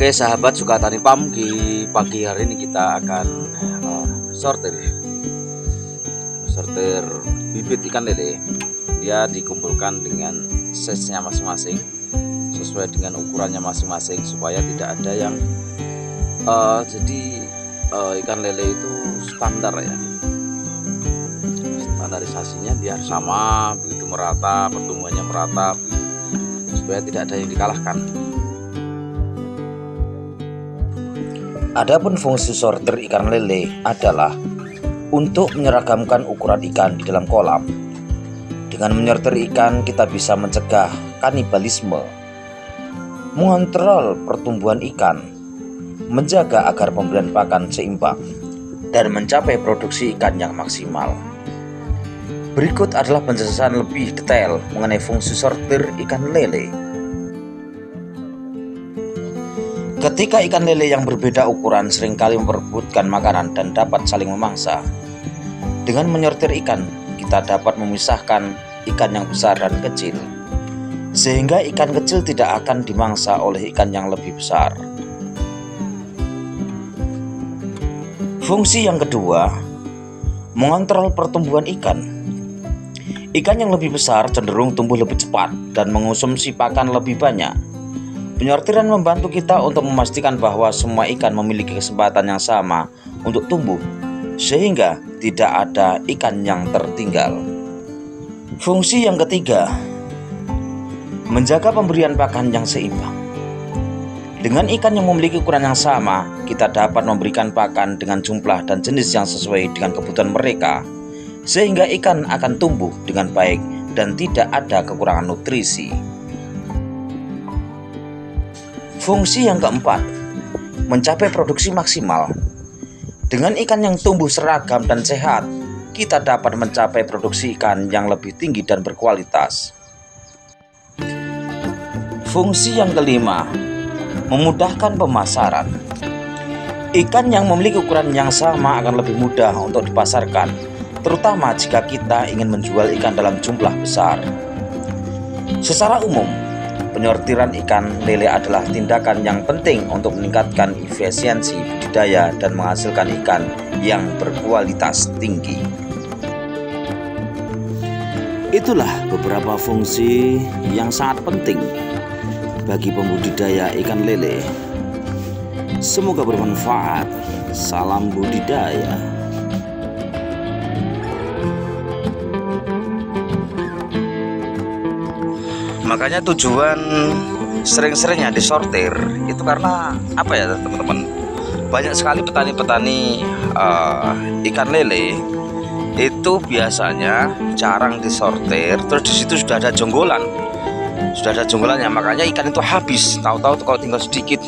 Oke sahabat suka tani pam, di pagi hari ini kita akan sortir bibit ikan lele. Dia dikumpulkan dengan size-nya masing-masing sesuai dengan ukurannya masing-masing supaya tidak ada yang ikan lele itu standar ya, standarisasinya biar sama, begitu merata, pertumbuhannya merata supaya tidak ada yang dikalahkan. Adapun fungsi sortir ikan lele adalah untuk menyeragamkan ukuran ikan di dalam kolam. Dengan menyortir ikan, kita bisa mencegah kanibalisme, mengontrol pertumbuhan ikan, menjaga agar pemberian pakan seimbang, dan mencapai produksi ikan yang maksimal. Berikut adalah penjelasan lebih detail mengenai fungsi sortir ikan lele. Ketika ikan lele yang berbeda ukuran seringkali memperebutkan makanan dan dapat saling memangsa. Dengan menyortir ikan, kita dapat memisahkan ikan yang besar dan kecil, sehingga ikan kecil tidak akan dimangsa oleh ikan yang lebih besar. Fungsi yang kedua, mengontrol pertumbuhan ikan. Ikan yang lebih besar cenderung tumbuh lebih cepat dan mengonsumsi pakan lebih banyak. Penyortiran membantu kita untuk memastikan bahwa semua ikan memiliki kesempatan yang sama untuk tumbuh, sehingga tidak ada ikan yang tertinggal. Fungsi yang ketiga, menjaga pemberian pakan yang seimbang. Dengan ikan yang memiliki ukuran yang sama, kita dapat memberikan pakan dengan jumlah dan jenis yang sesuai dengan kebutuhan mereka, sehingga ikan akan tumbuh dengan baik dan tidak ada kekurangan nutrisi. Fungsi yang keempat, mencapai produksi maksimal. Dengan ikan yang tumbuh seragam dan sehat, kita dapat mencapai produksi ikan yang lebih tinggi dan berkualitas. Fungsi yang kelima, memudahkan pemasaran. Ikan yang memiliki ukuran yang sama akan lebih mudah untuk dipasarkan, terutama jika kita ingin menjual ikan dalam jumlah besar. Secara umum, penyortiran ikan lele adalah tindakan yang penting untuk meningkatkan efisiensi budidaya dan menghasilkan ikan yang berkualitas tinggi. Itulah beberapa fungsi yang sangat penting bagi pembudidaya ikan lele. Semoga bermanfaat. Salam budidaya. Makanya tujuan sering-seringnya disortir itu karena apa ya teman-teman, banyak sekali petani-petani ikan lele itu biasanya jarang disortir, terus di situ sudah ada jonggolannya, makanya ikan itu habis, tahu-tahu kalau tinggal sedikit.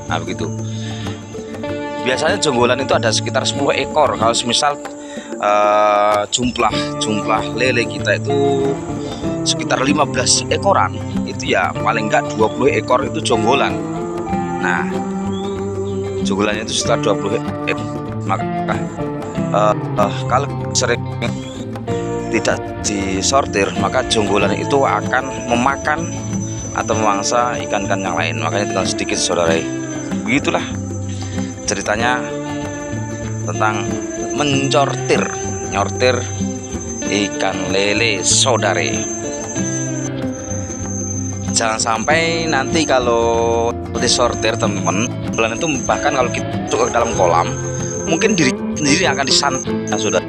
Nah begitu, biasanya jonggolan itu ada sekitar 10 ekor. Kalau misal jumlah lele kita itu sekitar 15 ekoran, itu ya paling enggak 20 ekor itu jonggolan. Nah, jonggolannya itu sekitar 20 ekor. Maka kalau sering tidak disortir, maka jonggolan itu akan memakan atau memangsa ikan-ikan yang lain. Makanya tinggal sedikit, saudara. Begitulah ceritanya tentang nyortir ikan lele, saudara. Jangan sampai nanti kalau disortir teman-teman, bulan itu bahkan kalau kita masuk ke dalam kolam, mungkin diri sendiri akan disantet, saudara.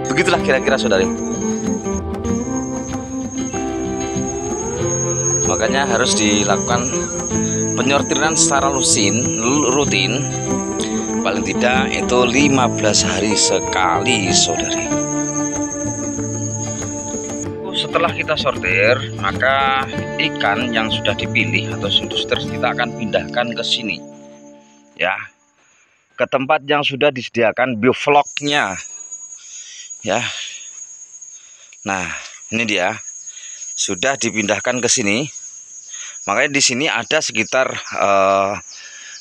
Begitulah kira-kira, saudara. Makanya harus dilakukan penyortiran secara rutin, paling tidak itu 15 hari sekali, saudara. Setelah kita sortir, maka ikan yang sudah dipilih atau sudah kita akan pindahkan ke sini ya, ke tempat yang sudah disediakan biofloknya ya. Nah, ini dia sudah dipindahkan ke sini. Makanya di sini ada sekitar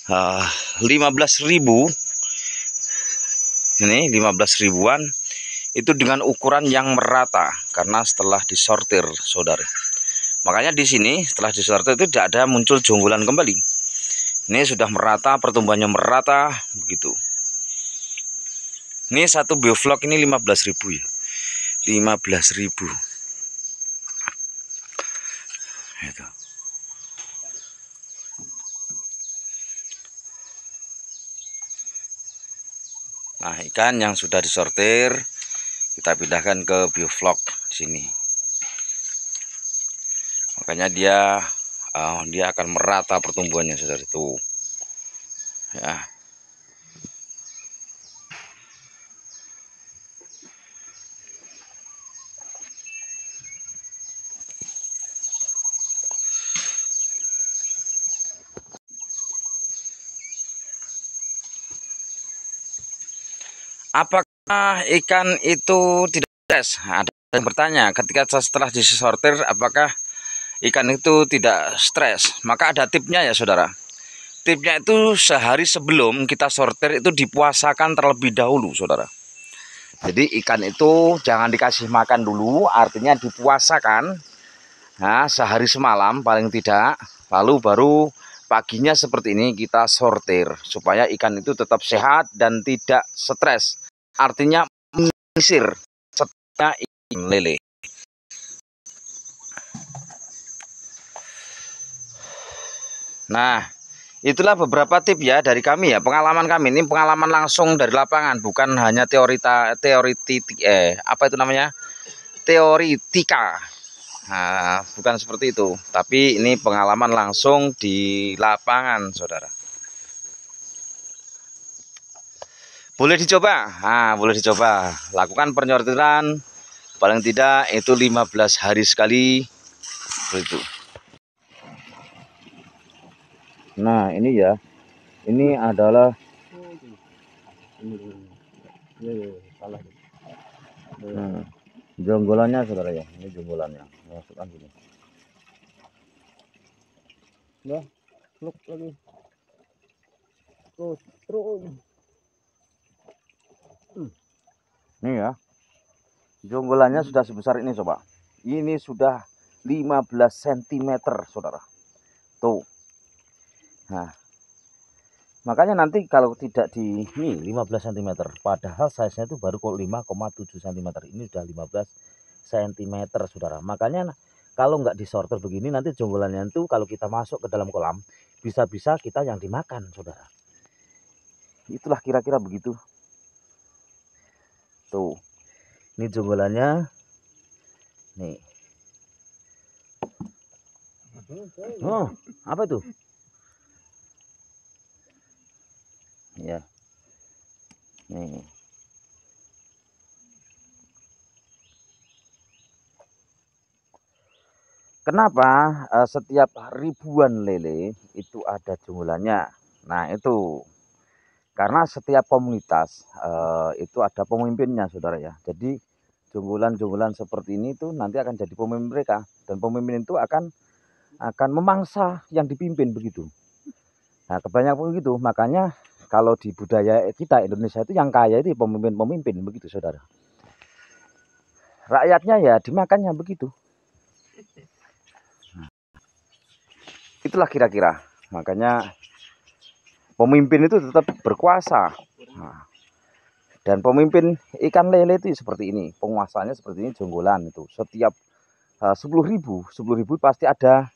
15.000, ini 15 ribuan itu dengan ukuran yang merata karena setelah disortir, saudara. Makanya di sini setelah disortir itu tidak ada muncul jonggolan kembali. Ini sudah merata, pertumbuhannya merata begitu. Ini satu bioflok ini 15.000 ya. 15.000. Itu. Nah, ikan yang sudah disortir kita pindahkan ke bioflok sini. Makanya dia akan merata pertumbuhannya saudara itu. Ya. Apakah ikan itu tidak stres? Ada yang bertanya, ketika setelah disortir apakah ikan itu tidak stres? Maka ada tipnya ya saudara. Tipnya itu sehari sebelum kita sortir itu dipuasakan terlebih dahulu saudara. Jadi ikan itu jangan dikasih makan dulu, artinya dipuasakan. Nah, sehari semalam paling tidak, lalu baru paginya seperti ini kita sortir supaya ikan itu tetap sehat dan tidak stres. Artinya menyisir setelah ikan lele. Nah, itulah beberapa tips ya dari kami ya, pengalaman kami ini pengalaman langsung dari lapangan, bukan hanya teoritika. Nah, bukan seperti itu, tapi ini pengalaman langsung di lapangan, saudara. Boleh dicoba, boleh dicoba. Lakukan penyortiran, paling tidak itu 15 hari sekali, begitu. Nah, ini ya, ini adalah jonggolannya, saudara ya. Ini jonggolannya, masukkan sini. Ya, luk lagi. Terus. Nih ya, jonggolannya sudah sebesar ini coba. Ini sudah 15 cm saudara. Tuh. Nah, makanya nanti kalau tidak di ini 15 cm, padahal size-nya itu baru 5,7 cm. Ini sudah 15 cm saudara. Makanya kalau nggak disortir begini nanti jonggolannya itu kalau kita masuk ke dalam kolam bisa-bisa kita yang dimakan saudara. Itulah kira-kira begitu. Tuh. Ini jonggolannya. Nih. Oh, apa itu? Ya. Nih. Kenapa setiap ribuan lele itu ada jonggolannya? Nah, itu karena setiap komunitas itu ada pemimpinnya, saudara ya. Jadi jonggolan-jonggolan seperti ini tuh nanti akan jadi pemimpin mereka, dan pemimpin itu akan memangsa yang dipimpin begitu. Nah, kebanyakan begitu. Makanya kalau di budaya kita Indonesia itu yang kaya itu pemimpin-pemimpin begitu, saudara. Rakyatnya ya dimakannya begitu. Itulah kira-kira. Makanya pemimpin itu tetap berkuasa. Nah, dan pemimpin ikan lele itu seperti ini. Penguasanya seperti ini, jonggolan itu. Setiap 10.000 pasti ada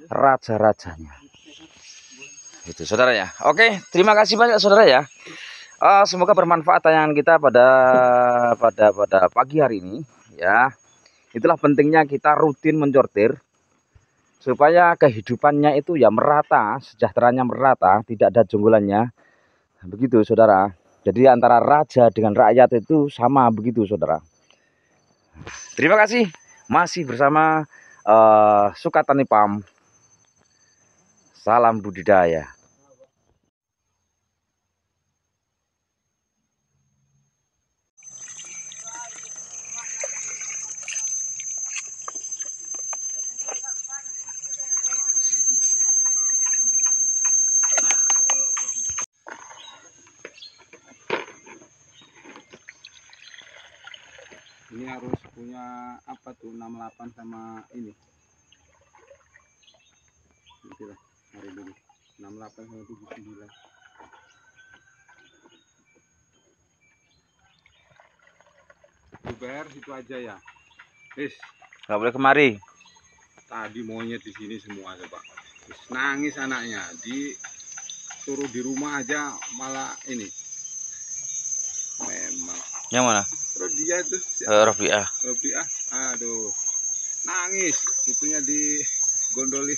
raja-rajanya. Itu saudara ya. Oke, terima kasih banyak saudara ya. Semoga bermanfaat tayangan kita pada pagi hari ini ya. Itulah pentingnya kita rutin mensortir supaya kehidupannya itu ya merata, sejahteranya merata, tidak ada jonggolannya. Begitu saudara. Jadi antara raja dengan rakyat itu sama begitu saudara. Terima kasih masih bersama Sukatani Pam. Salam budidaya. Ini harus punya apa tuh 68 sama ini Itulah hari dulu 68 sama 79. Bubar situ aja ya. Wis, nggak boleh kemari. tadi monyet di sini semua coba. Wis, nangis anaknya, disuruh di rumah aja malah ini. Memang. Yang mana? Terus dia tuh si Robiah. Robiah, aduh, nangis, itunya di gondoli